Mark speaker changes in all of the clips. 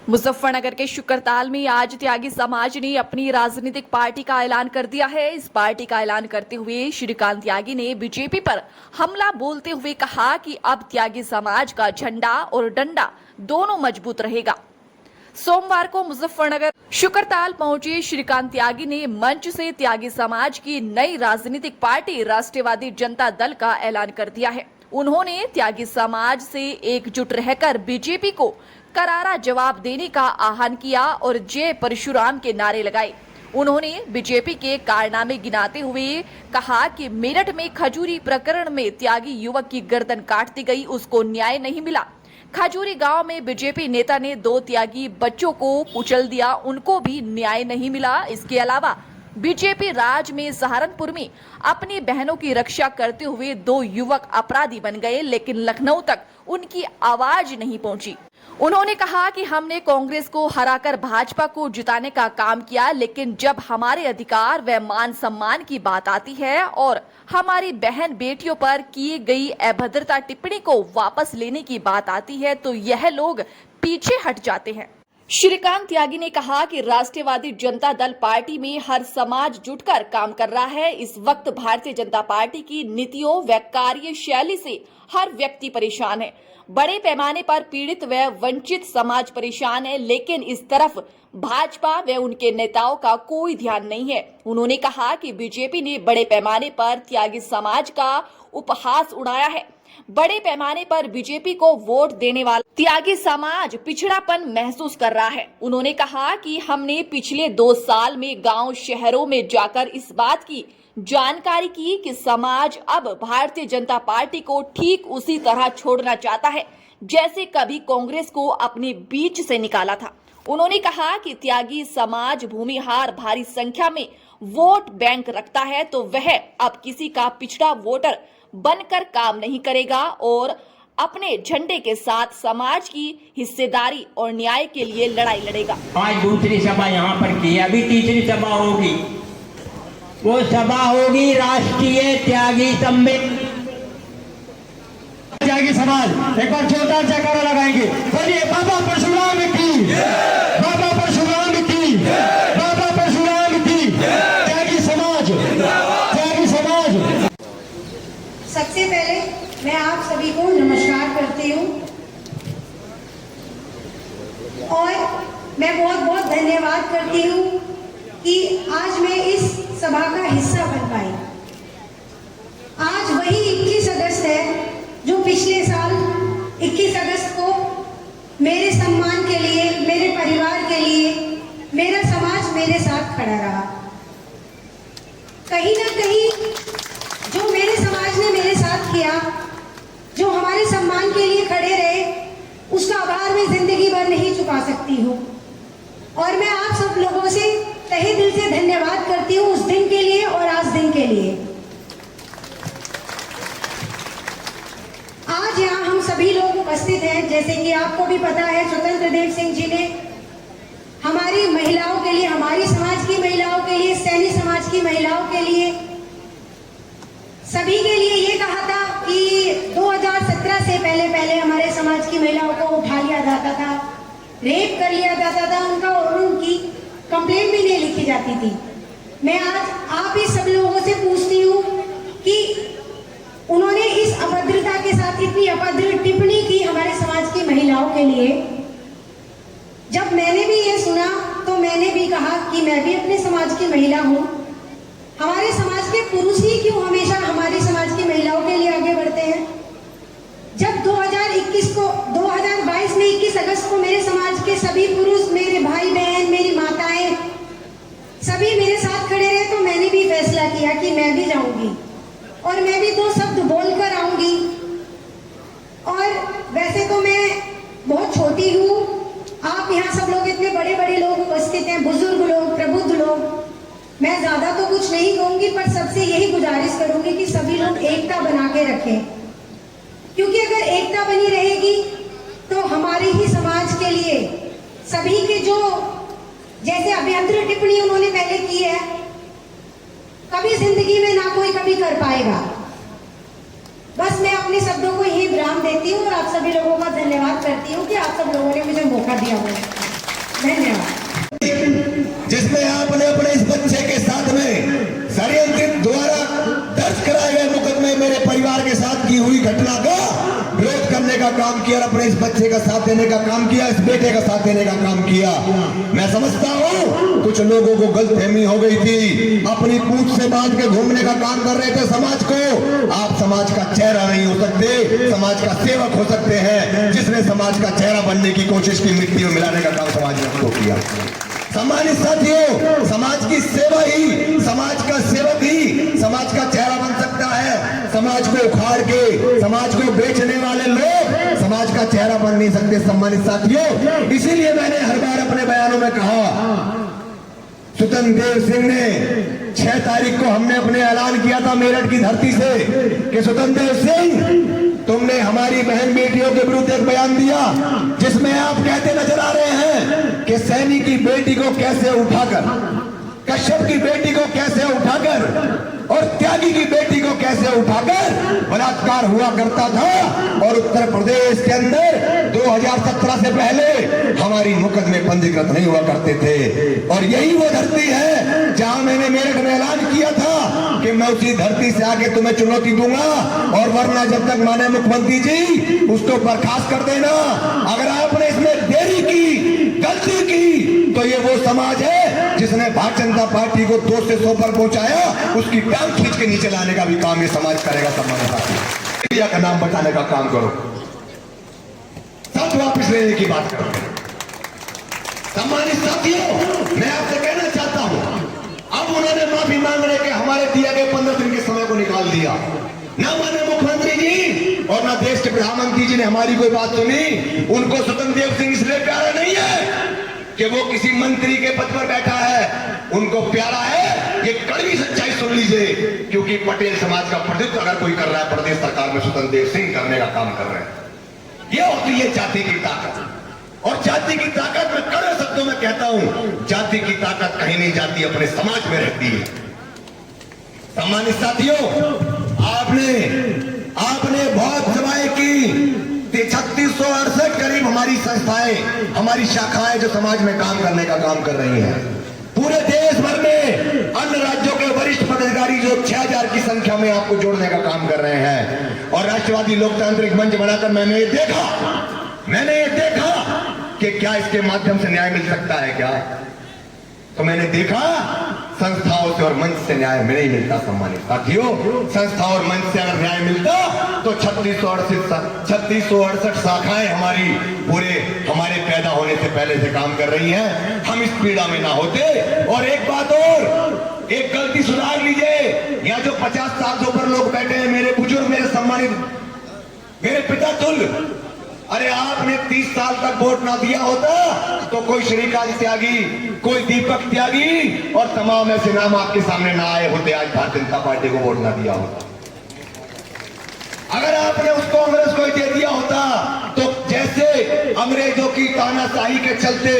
Speaker 1: मुजफ्फरनगर के शुक्रताल में आज त्यागी समाज ने अपनी राजनीतिक पार्टी का ऐलान कर दिया है। इस पार्टी का ऐलान करते हुए श्रीकांत त्यागी ने बीजेपी पर हमला बोलते हुए कहा कि अब त्यागी समाज का झंडा और डंडा दोनों मजबूत रहेगा। सोमवार को मुजफ्फरनगर शुक्रताल पहुंचे श्रीकांत त्यागी ने मंच से त्यागी समाज की नई राजनीतिक पार्टी राष्ट्रवादी जनता दल का ऐलान कर दिया है। उन्होंने त्यागी समाज से एकजुट रहकर बीजेपी को करारा जवाब देने का आह्वान किया और जय परशुराम के नारे लगाए। उन्होंने बीजेपी के कारनामे गिनाते हुए कहा कि मेरठ में खजूरी प्रकरण में त्यागी युवक की गर्दन काट दी गई, उसको न्याय नहीं मिला। खजूरी गांव में बीजेपी नेता ने 2 त्यागी बच्चों को कुचल दिया, उनको भी न्याय नहीं मिला। इसके अलावा बीजेपी राज में सहारनपुर में अपनी बहनों की रक्षा करते हुए 2 युवक अपराधी बन गए, लेकिन लखनऊ तक उनकी आवाज नहीं पहुंची। उन्होंने कहा कि हमने कांग्रेस को हराकर भाजपा को जिताने का काम किया, लेकिन जब हमारे अधिकार व मान सम्मान की बात आती है और हमारी बहन बेटियों पर की गई अभद्रता टिप्पणी को वापस लेने की बात आती है तो यह लोग पीछे हट जाते हैं। श्रीकांत त्यागी ने कहा कि राष्ट्रवादी जनता दल पार्टी में हर समाज जुटकर काम कर रहा है। इस वक्त भारतीय जनता पार्टी की नीतियों व कार्यशैली से हर व्यक्ति परेशान है। बड़े पैमाने पर पीड़ित व वंचित समाज परेशान है, लेकिन इस तरफ भाजपा व उनके नेताओं का कोई ध्यान नहीं है। उन्होंने कहा कि बीजेपी ने बड़े पैमाने पर त्यागी समाज का उपहास उड़ाया है। बड़े पैमाने पर बीजेपी को वोट देने वाला त्यागी समाज पिछड़ापन महसूस कर रहा है। उन्होंने कहा कि हमने पिछले 2 साल में गांव शहरों में जाकर इस बात की जानकारी की कि समाज अब भारतीय जनता पार्टी को ठीक उसी तरह छोड़ना चाहता है जैसे कभी कांग्रेस को अपने बीच से निकाला था। उन्होंने कहा कि त्यागी समाज भूमिहार भारी संख्या में वोट बैंक रखता है तो वह अब किसी का पिछड़ा वोटर बनकर काम नहीं करेगा और अपने झंडे के साथ समाज की हिस्सेदारी और न्याय के लिए लड़ाई लड़ेगा।
Speaker 2: आज दूसरी सभा यहाँ पर की, अभी तीसरी सभा होगी। वो सभा होगी राष्ट्रीय त्यागी सम्मेलन।
Speaker 3: त्यागी समाज एक बार जोरदार जयकारा लगाएंगे। बोलिए बाबा परशुराम की, बाबा परशुराम की, बाबा परशुराम की। त्यागी समाज, त्यागी समाज।
Speaker 4: सबसे पहले मैं आप सभी को नमस्कार करती हूँ और मैं बहुत बहुत धन्यवाद करती हूँ कि आज मैं इस सभा का हिस्सा बन पाई। आज वही 21 अगस्त है जो पिछले साल 21 अगस्त को मेरे सम्मान के लिए, मेरे परिवार के लिए मेरा समाज मेरे साथ खड़ा रहा। कहीं ना कहीं जो मेरे समाज ने मेरे साथ किया, जो हमारे सम्मान के लिए खड़े रहे, उसका आभार मैं जिंदगी भर नहीं चुका सकती हूँ। और मैं आप सब लोगों से तहे दिल से धन्यवाद करती हूँ उस दिन के लिए और आज दिन के लिए। आज यहाँ हम सभी लोग उपस्थित हैं, जैसे कि आपको भी पता है स्वतंत्र देव सिंह जी ने हमारी महिलाओं के लिए, हमारी समाज की महिलाओं के लिए, सैनी समाज की महिलाओं के लिए, सभी के लिए ये कहा था कि 2017 से पहले हमारे समाज की महिलाओं को उठा लिया जाता था, रेप कर लिया जाता था उनका और उनकी कंप्लेंट भी नहीं लिखी जाती थी। मैं आज आप ही सब लोगों से पूछती हूँ कि उन्होंने इस अभद्रता के साथ इतनी अभद्र टिप्पणी की हमारे समाज की महिलाओं के लिए। जब मैंने भी ये सुना तो मैंने भी कहा कि मैं भी अपने समाज की महिला हूँ। हमारे समाज के पुरुष ही क्यों हमेशा हमारी समाज की महिलाओं के लिए आगे बढ़ते हैं? जब 2022 में 21 अगस्त को मेरे समाज के सभी पुरुष, मेरे भाई बहन, मेरी माताएं सभी मेरे साथ खड़े रहे तो मैंने भी फैसला किया कि मैं भी जाऊंगी और मैं भी 2 शब्द बोलकर आऊंगी। और वैसे तो मैं बहुत छोटी हूँ, आप यहाँ सब लोग इतने बड़े बड़े लोग उपस्थित हैं, बुजुर्ग लोग, प्रबुद्ध लोग, मैं ज्यादा तो कुछ नहीं कहूंगी, पर सबसे यही गुजारिश करूंगी कि सभी लोग एकता बना के रखें, क्योंकि अगर एकता बनी रहेगी तो हमारे ही समाज के लिए सभी के जो जैसे अभद्र टिप्पणी उन्होंने पहले की है, कभी जिंदगी में ना कोई कभी कर पाएगा। बस मैं अपने शब्दों को यही विराम देती हूँ और आप सभी लोगों का धन्यवाद करती हूँ कि आप सब लोगों ने मुझे मौका दिया हुआ है।
Speaker 3: घटना का विरोध करने का काम किया और अपने इस बच्चे का साथ देने का काम किया, इस बेटे का साथ देने का काम किया। मैं समझता हूँ कुछ लोगों को गलतफहमी हो गई थी, अपनी पूंछ से बांध के घूमने का काम कर रहे थे समाज को। आप समाज का चेहरा नहीं हो सकते, समाज का सेवक हो सकते हैं। जिसने समाज का चेहरा बनने की कोशिश की, मिट्टी में मिलाने का काम समाज ने उसको किया। सम्मानित साथियों, समाज की सेवा ही, समाज का सेवक ही समाज का चेहरा बन सकता है। समाज को उखाड़ के समाज को बेचने वाले लोग समाज का चेहरा बन नहीं सकते। सम्मानित साथियों, इसीलिए मैंने हर बार अपने बयानों में कहा, स्वतंत्र देव सिंह ने 6 तारीख को हमने अपने ऐलान किया था मेरठ की धरती से कि स्वतंत्र देव सिंह, तुमने हमारी बहन बेटियों के विरुद्ध एक बयान दिया जिसमें आप कहते नजर आ रहे हैं कि सैनी की बेटी को कैसे उठाकर, कश्यप की बेटी को कैसे उठाकर और त्यागी की बेटी को कैसे उठाकर बलात्कार हुआ करता था। और उत्तर प्रदेश के अंदर 2017 से पहले हमारी मुकदमे पंजीकृत नहीं हुआ करते थे। और यही वो धरती है जहां मैंने मेरठ में ऐलान किया था कि मैं उसी धरती से आके तुम्हें चुनौती दूंगा, और वरना जब तक माने मुख्यमंत्री जी उसको बर्खास्त कर देना। अगर आपने इसमें देरी की, गलती की, तो ये वो समाज है जिसने भारतीय जनता पार्टी को 2 से 100 पर पहुंचाया, उसकी टांग खींच के नीचे लाने का भी काम ये समाज करेगा। सम्मानित साथी, मीडिया का नाम बचाने का काम करो, सब वापिस लेने की बात करो। सम्मानित साथियों, मैं आपसे कहना चाहता हूं, अब उन्होंने माफी मांग रहे कि हमारे दिया गए 15 दिन के समय को निकाल दिया। ना माने मुख्यमंत्री जी और ना देश के प्रधानमंत्री जी ने हमारी कोई बात सुनी। उनको स्वतंत्र देव सिंह इसलिए प्यारा नहीं है कि वो किसी मंत्री के पद पर बैठा है, उनको प्यारा है, ये कड़वी सच्चाई सुन लीजिए, क्योंकि पटेल समाज का प्रतिनिधित्व अगर कोई कर रहा है प्रदेश सरकार में, स्वतंत्र देव सिंह करने का काम कर रहे हैं। ये होती है जाति की ताकत। और जाति की ताकत मैं कड़वे शब्दों में कहता हूं, जाति की ताकत कहीं नहीं जाती, अपने समाज में रहती है। सम्मानित साथियों, आपने बहुत सभाएं की, 3668 करीब हमारी संस्थाएं, हमारी शाखाएं जो समाज में काम करने का काम कर रही हैं। पूरे देश भर में अन्य राज्यों के वरिष्ठ पदाधिकारी जो 6000 की संख्या में आपको जोड़ने का काम कर रहे हैं। और राष्ट्रवादी लोकतांत्रिक मंच बनाकर मैंने ये देखा कि क्या इसके माध्यम से न्याय मिल सकता है क्या, तो मैंने देखा संस्थाओं से और मंच से न्याय नहीं मिलता। सम्मानित साथियों, संस्था और मंच से अगर न्याय मिलता तो 3668 शाखाएं हमारे पैदा होने से पहले से काम कर रही हैं, हम इस पीड़ा में ना होते। और एक बात और, एक गलती सुधार लीजिए, यहाँ जो 50 साल से ऊपर लोग बैठे हैं, मेरे बुजुर्ग, मेरे सम्मानित, मेरे पिता तुल्य, अरे आपने 30 साल तक वोट ना दिया होता तो कोई श्रीकांत त्यागी, कोई दीपक त्यागी और तमाम ऐसे नाम आपके सामने ना आए होते, आज भारतीय जनता पार्टी को वोट ना दिया होता। अगर आपने उस कांग्रेस को दे दिया होता तो जैसे अंग्रेजों की तानाशाही के चलते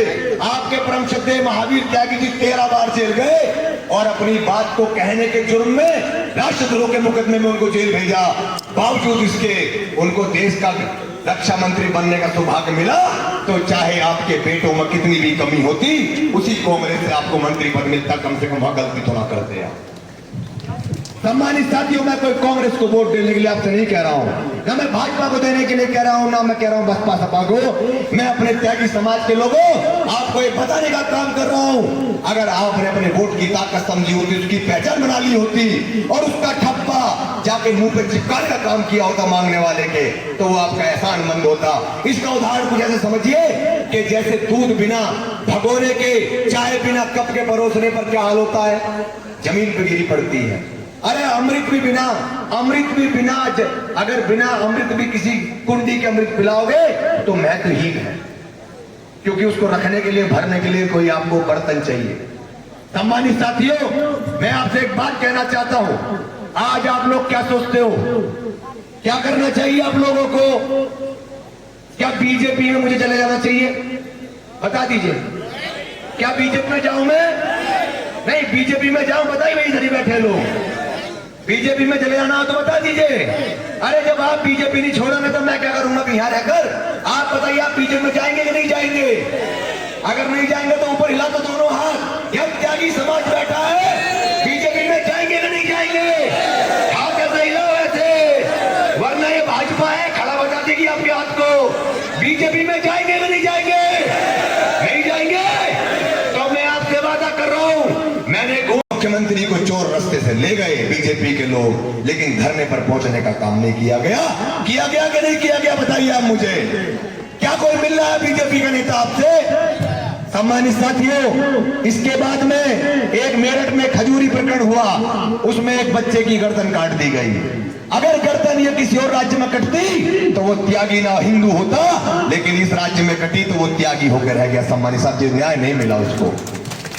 Speaker 3: आपके परम श्रद्धेय महावीर त्यागी जी 13 बार जेल गए और अपनी बात को कहने के जुर्म में राष्ट्रद्रोह के मुकदमे में उनको जेल भेजा, बावजूद इसके उनको देश का रक्षा मंत्री बनने का सौभाग्य मिला। तो चाहे आपके बेटों में कितनी भी कमी होती, उसी कांग्रेस से आपको मंत्री पद मिलता, कम से कम वह गलती तो ना करते हैं। सम्मानित साथियों, मैं कोई कांग्रेस को वोट देने के लिए आपसे नहीं कह रहा हूं, ना मैं भाजपा को देने के लिए कह रहा हूं, ना मैं कह रहा हूं बसपा सपा को। मैं अपने त्यागी समाज के लोगों आपको ये बताने का काम कर रहा हूं, अगर आपने अपने वोट की ताकत समझी होती, उसकी पहचान बना ली होती और उसका ठप्पा जाके मुंह पे चिपकाने का काम किया होता मांगने वाले के, तो वो आपका एहसानमंद होता। इसका उदाहरण कुछ ऐसे समझिए कि जैसे दूध बिना भगोने के, चाय बिना कप के परोसने पर क्या हाल होता है, जमीन पे गिरी पड़ती है। अरे अमृत भी बिना अगर बिना अमृत भी किसी कुंडी के अमृत पिलाओगे तो महत्वहीन है, क्योंकि उसको रखने के लिए, भरने के लिए कोई आपको बर्तन चाहिए। सम्मानित साथियों, मैं आपसे एक बात कहना चाहता हूं, आज आप लोग क्या सोचते हो, क्या करना चाहिए आप लोगों को? क्या बीजेपी में मुझे चले जाना चाहिए? बता दीजिए, क्या बीजेपी में जाऊं मैं? नहीं, बीजेपी में जाऊं, बताइए इधर ही बैठे लोग, बीजेपी में चले जाना हो तो बता दीजिए। अरे जब आप बीजेपी नहीं छोड़ोगे तो मैं क्या करूंगा यहाँ रहकर? आप बताइए, आप बीजेपी में जाएंगे कि नहीं जाएंगे? अगर नहीं जाएंगे तो ऊपर हिला तो दोनों हाथ। यह त्यागी समाज बैठा है, बीजेपी में जाएंगे कि नहीं जाएंगे? हाथ कैसे हिलाओ ऐसे, वरना ये भाजपा
Speaker 5: कर रहा हूं, मैंने मुख्यमंत्री को चोर रास्ते से ले गए बीजेपी के लोग, लेकिन धरने पर पहुंचने का काम नहीं किया गया कि नहीं किया गया? बताइए आप मुझे, क्या कोई मिल रहा है बीजेपी का नेता आपसे? सम्मानित साथियों, इसके बाद में एक मेरठ में खजूरी प्रकरण हुआ, उसमें एक बच्चे की गर्दन काट दी गई। अगर गर्दन ये किसी और राज्य में कटती तो वो त्यागी ना हिंदू होता, लेकिन इस राज्य में कटी तो वो त्यागी होकर रह गया। सम्मानित साथियों, न्याय नहीं मिला उसको।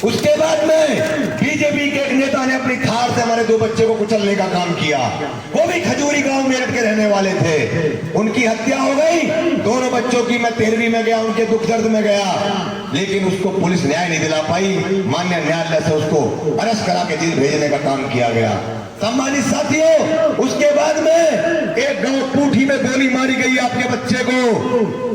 Speaker 5: उसके बाद में बीजेपी के एक नेता ने अपनी थार से हमारे 2 बच्चे को कुचलने का काम किया। वो भी खजूरी गांव मेरठ के रहने वाले थे, उनकी हत्या हो गई। दोनों बच्चों की मैं 13वीं में गया, उनके दुख दर्द में गया, लेकिन उसको पुलिस न्याय नहीं दिला पाई। माननीय न्यायालय से उसको अरेस्ट करा के जेल भेजने का काम किया गया। सम्मानित साथियों, उसके बाद में एक गांव पूठी में गोली मारी गई आपके बच्चे को,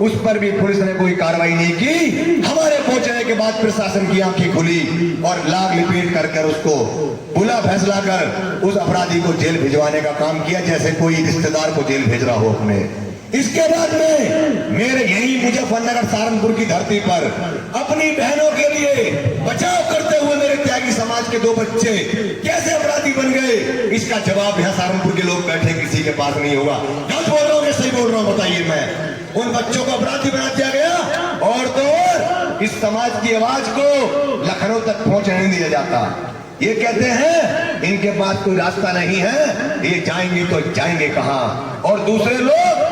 Speaker 5: उस पर भी पुलिस ने कोई कार्रवाई नहीं की। हमारे पहुंचने के बाद प्रशासन की आंखें खुली और लाग लिपेट कर उसको बुला फैसला कर उस अपराधी को जेल भिजवाने का काम किया, जैसे कोई रिश्तेदार को जेल भेज रहा हो अपने। इसके बाद में मेरे यही मुजफ्फरनगर सहारनपुर की धरती पर अपनी बहनों के लिए बचाव करते हुए मेरे त्यागी समाज के 2 बच्चे कैसे अपराधी बन गए, इसका जवाब यहाँ सहारनपुर के लोग बैठे किसी के पास नहीं होगा। गलत बोल रहा हूँ कि सही बोल रहा हूँ? बताइए। मैं उन बच्चों को अपराधी बना दिया गया, और तो और इस समाज की आवाज को लखनऊ तक पहुंचने नहीं दिया जाता। ये कहते हैं इनके पास कोई रास्ता नहीं है, ये जाएंगे तो जाएंगे कहां? और दूसरे लोग,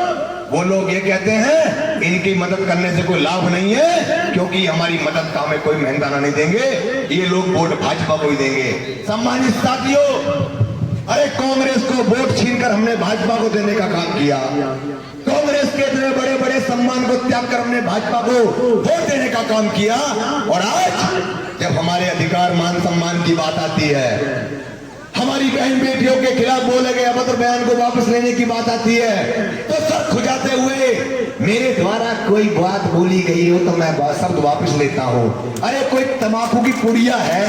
Speaker 5: वो लोग ये कहते हैं इनकी मदद करने से कोई लाभ नहीं है, क्योंकि हमारी मदद का हमें कोई मेहनताना नहीं देंगे, ये लोग वोट भाजपा को ही देंगे। सम्मानित साथियों, अरे कांग्रेस को वोट छीनकर हमने भाजपा को देने का काम किया। कांग्रेस के इतने बड़े बड़े सम्मान को त्याग कर हमने भाजपा को वोट देने का काम किया, और आज जब हमारे अधिकार मान सम्मान की बात आती है, हमारी बहन बेटियों के खिलाफ बोले गए अभद्र बयान को वापस लेने की बात आती है, तो सर खुजाते हुए मेरे द्वारा कोई बात बोली गई हो तो मैं शब्द वापस लेता हूं। अरे कोई तंबाकू की पुड़िया है?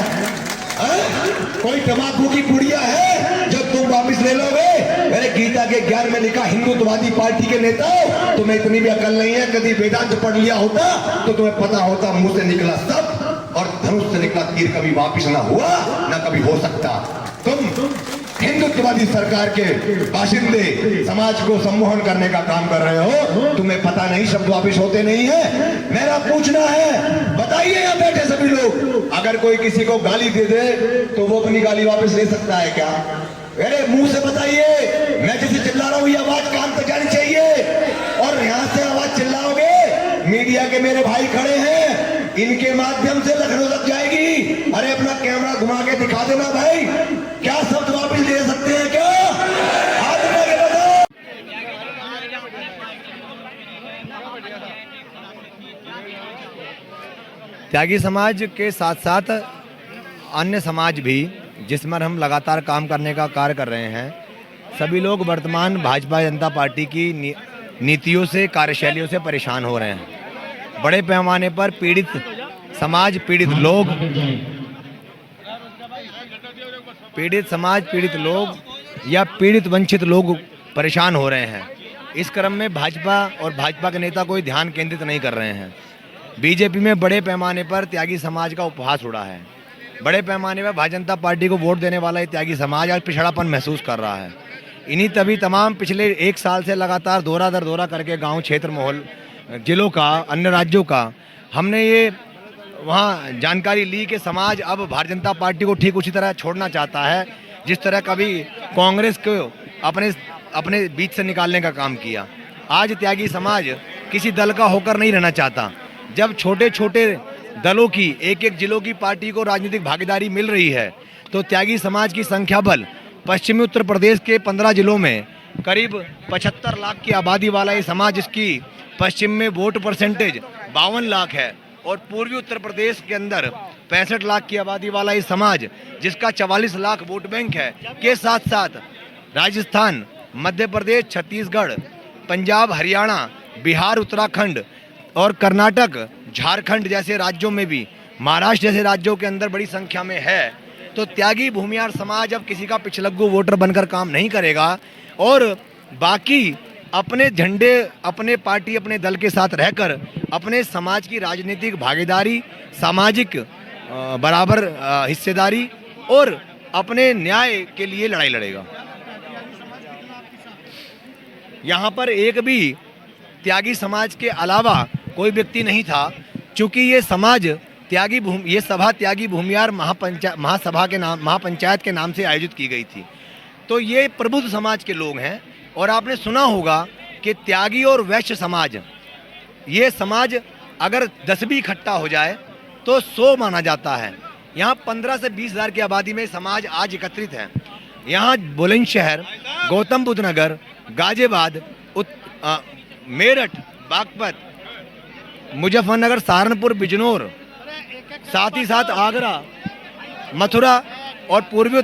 Speaker 5: कोई तंबाकू की पुड़िया है जो तुम वापस ले लोगे? अरे गीता के 11 में लिखा हिंदुत्ववादी पार्टी के नेता हो, तुम्हें इतनी भी अकल नहीं है? कभी वेदांत पढ़ लिया होता तो तुम्हें पता होता मुंह से निकला सब और धनुष से निकला तीर कभी वापस ना हुआ ना कभी हो सकता। तुम हिंदुत्ववादी सरकार के बाशिंदे समाज को सम्मोहन करने का काम कर रहे हो, तुम्हें पता नहीं शब्द वापस होते नहीं है। मेरा पूछना है, बताइए यहाँ बैठे सभी लोग, अगर कोई किसी को गाली दे दे तो वो अपनी गाली वापस ले सकता है क्या? अरे मुंह से बताइए। मैं जैसे चिल्ला रहा हूँ ये आवाज कान तक जानी चाहिए, और यहाँ से आवाज चिल्लाओगे, मीडिया के मेरे भाई खड़े हैं, इनके माध्यम से लखनऊ तक जाएगी। अरे अपना कैमरा घुमा के दिखा देना भाई, क्या शब्द वापस ले सकते हैं क्या? हाथ उठा के बताओ।
Speaker 6: त्यागी समाज के साथ साथ अन्य समाज भी जिसमें हम लगातार काम करने का कार्य कर रहे हैं, सभी लोग वर्तमान भाजपा जनता पार्टी की नीतियों से, कार्यशैलियों से परेशान हो रहे हैं। बड़े पैमाने पर पीड़ित समाज, पीड़ित लोग या पीड़ित वंचित लोग परेशान हो रहे हैं। इस क्रम में भाजपा और भाजपा के नेता कोई ध्यान केंद्रित नहीं कर रहे हैं। बीजेपी में बड़े पैमाने पर त्यागी समाज का उपहास उड़ा है। बड़े पैमाने पर भारतीय जनता पार्टी को वोट देने वाला ये त्यागी समाज आज पिछड़ापन महसूस कर रहा है। इन्हीं तभी तमाम पिछले 1 साल से लगातार दौरा दर दौरा करके गांव, क्षेत्र, मोहल, जिलों का, अन्य राज्यों का हमने ये वहाँ जानकारी ली कि समाज अब भारतीय जनता पार्टी को ठीक उसी तरह छोड़ना चाहता है जिस तरह कभी कांग्रेस को अपने बीच से निकालने का काम किया। आज त्यागी समाज किसी दल का होकर नहीं रहना चाहता। जब छोटे छोटे दलों की, एक जिलों की पार्टी को राजनीतिक भागीदारी मिल रही है, तो त्यागी समाज की संख्या बल पश्चिमी उत्तर प्रदेश के 15 जिलों में करीब 75 लाख की आबादी वाला ये समाज, जिसकी पश्चिम में वोट परसेंटेज 52 लाख है, और पूर्वी उत्तर प्रदेश के अंदर 65 लाख की आबादी वाला ये समाज, जिसका 44 लाख वोट बैंक है, के साथ साथ राजस्थान, मध्य प्रदेश, छत्तीसगढ़, पंजाब, हरियाणा, बिहार, उत्तराखंड और कर्नाटक, झारखंड जैसे राज्यों में भी, महाराष्ट्र जैसे राज्यों के अंदर बड़ी संख्या में है। तो त्यागी भूमिहार समाज अब किसी का पिछलग्गू वोटर बनकर काम नहीं करेगा, और बाकी अपने झंडे, अपने पार्टी, अपने दल के साथ रहकर अपने समाज की राजनीतिक भागीदारी, सामाजिक बराबर हिस्सेदारी और अपने न्याय के लिए लड़ाई लड़ेगा। यहाँ पर एक भी त्यागी समाज के अलावा कोई व्यक्ति नहीं था, क्योंकि ये समाज ये सभा त्यागी भूमियार महासभा के नाम महापंचायत के नाम से आयोजित की गई थी। तो ये प्रबुद्ध समाज के लोग हैं। और आपने सुना होगा कि त्यागी और वैश्य समाज, ये समाज अगर 10 भी इकट्ठा हो जाए तो 100 माना जाता है। यहाँ 15 से 20 हज़ार की आबादी में समाज आज एकत्रित है। यहाँ बुलंदशहर, गौतम बुद्ध नगर, गाजियाबाद, मेरठ, बागपत, मुजफ्फरनगर, सहारनपुर, बिजनौर, साथ ही साथ आगरा, मथुरा और पूर्वी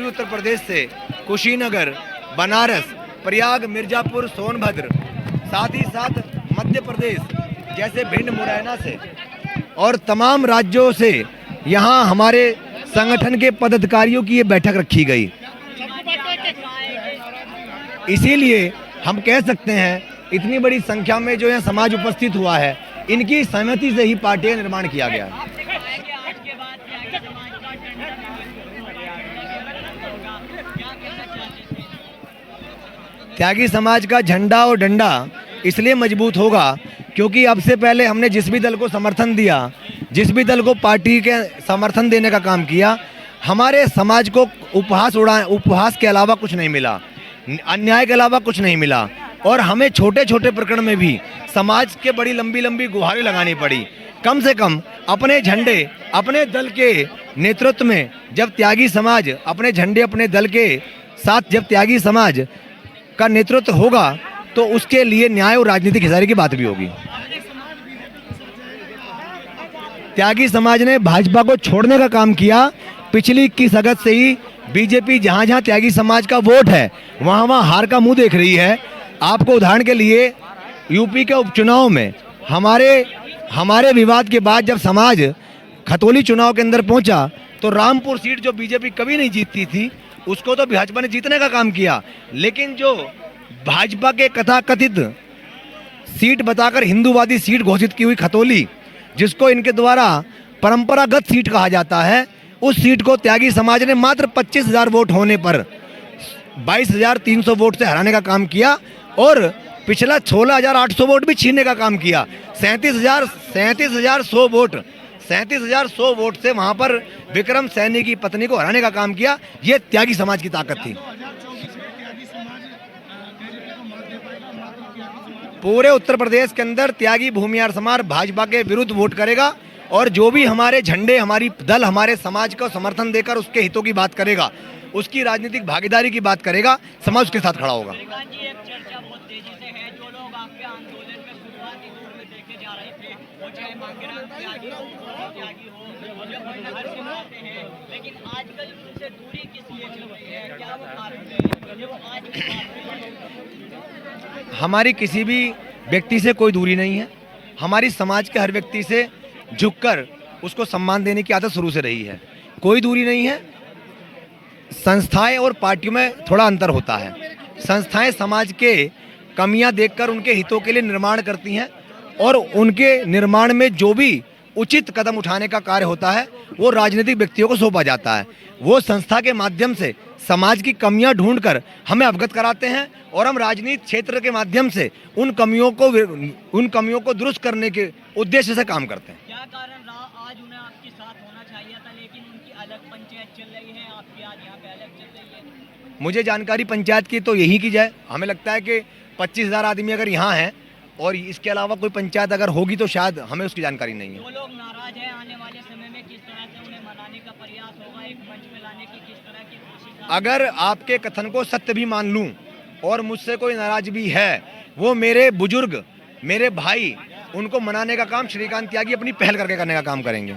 Speaker 6: उत्तर प्रदेश से कुशीनगर, बनारस, प्रयाग, मिर्जापुर, सोनभद्र, साथ ही साथ मध्य प्रदेश जैसे भिंड, मुरैना से और तमाम राज्यों से यहाँ हमारे संगठन के पदाधिकारियों की ये बैठक रखी गई। इसीलिए हम कह सकते हैं इतनी बड़ी संख्या में जो यहाँ समाज उपस्थित हुआ है, इनकी सहमति से ही पार्टी का निर्माण किया गया है। त्यागी समाज का झंडा और डंडा इसलिए मजबूत होगा क्योंकि अब से पहले हमने जिस भी दल को समर्थन दिया, जिस भी दल को पार्टी के समर्थन देने का काम किया, हमारे समाज को उपहास के अलावा कुछ नहीं मिला, अन्याय के अलावा कुछ नहीं मिला। और हमें छोटे छोटे प्रकरण में भी समाज के बड़ी लंबी लंबी गुहारें लगानी पड़ी। कम से कम अपने झंडे अपने दल के नेतृत्व में जब त्यागी समाज अपने झंडे अपने दल के साथ जब त्यागी समाज का नेतृत्व होगा तो उसके लिए न्याय और राजनीतिक हिस्सेदारी की बात भी होगी। त्यागी समाज ने भाजपा को छोड़ने का काम किया। पिछली 21 अगस्त से ही बीजेपी जहां जहां त्यागी समाज का वोट है वहां वहां हार का मुंह देख रही है। आपको उदाहरण के लिए यूपी के उपचुनाव में हमारे विवाद के बाद जब समाज खतौली चुनाव के अंदर पहुंचा तो रामपुर सीट जो बीजेपी कभी नहीं जीतती थी उसको तो भाजपा ने जीतने का काम किया। लेकिन जो भाजपा के कथाकथित सीट बताकर हिंदूवादी सीट घोषित की हुई खतौली, जिसको इनके द्वारा परंपरागत सीट कहा जाता है, उस सीट को त्यागी समाज ने मात्र 25,000 वोट होने पर 22,300 वोट से हराने का काम किया और पिछला 16,800 वोट भी छीनने का काम किया। 37,100 वोट से वहां पर विक्रम सैनी की पत्नी को हराने का काम किया। ये त्यागी समाज की ताकत थी। पूरे उत्तर प्रदेश के अंदर त्यागी भूमियार समाज भाजपा के विरुद्ध वोट करेगा और जो भी हमारे झंडे हमारी दल हमारे समाज को समर्थन देकर उसके हितों की बात करेगा, उसकी राजनीतिक भागीदारी की बात करेगा, समाज उसके साथ खड़ा होगा। हमारी किसी भी व्यक्ति से कोई दूरी नहीं है। हमारी समाज के हर व्यक्ति से झुककर उसको सम्मान देने की आदत शुरू से रही है। कोई दूरी नहीं है। संस्थाएं और पार्टियों में थोड़ा अंतर होता है। संस्थाएं समाज के कमियां देखकर उनके हितों के लिए निर्माण करती हैं और उनके निर्माण में जो भी उचित कदम उठाने का कार्य होता है वो राजनीतिक व्यक्तियों को सौंपा जाता है। वो संस्था के माध्यम से समाज की कमियां ढूंढकर हमें अवगत कराते हैं और हम राजनीति क्षेत्र के माध्यम से उन कमियों को दुरुस्त करने के उद्देश्य से काम करते हैं।
Speaker 2: क्या कारण रहा आज उन्हें आपके साथ होना चाहिए था, लेकिन उनकी अलग पंचायत चल रही है, आपकी आज यहाँ पे अलग चल रही है?
Speaker 6: मुझे जानकारी पंचायत की तो यही की जाए। हमें लगता है कि 25,000 आदमी अगर यहाँ हैं और इसके अलावा कोई पंचायत अगर होगी तो शायद हमें उसकी जानकारी नहीं है।
Speaker 2: जो लोग नाराज हैं आने वाले समय में किस तरह से उन्हें मनाने का प्रयास होगा, एक मंच में लाने की किस तरह की कोशिश?
Speaker 6: अगर आपके कथन को सत्य भी मान लूं और मुझसे कोई नाराज भी है, वो मेरे बुजुर्ग मेरे भाई, उनको मनाने का काम श्रीकांत त्यागी अपनी पहल करके करने का काम करेंगे।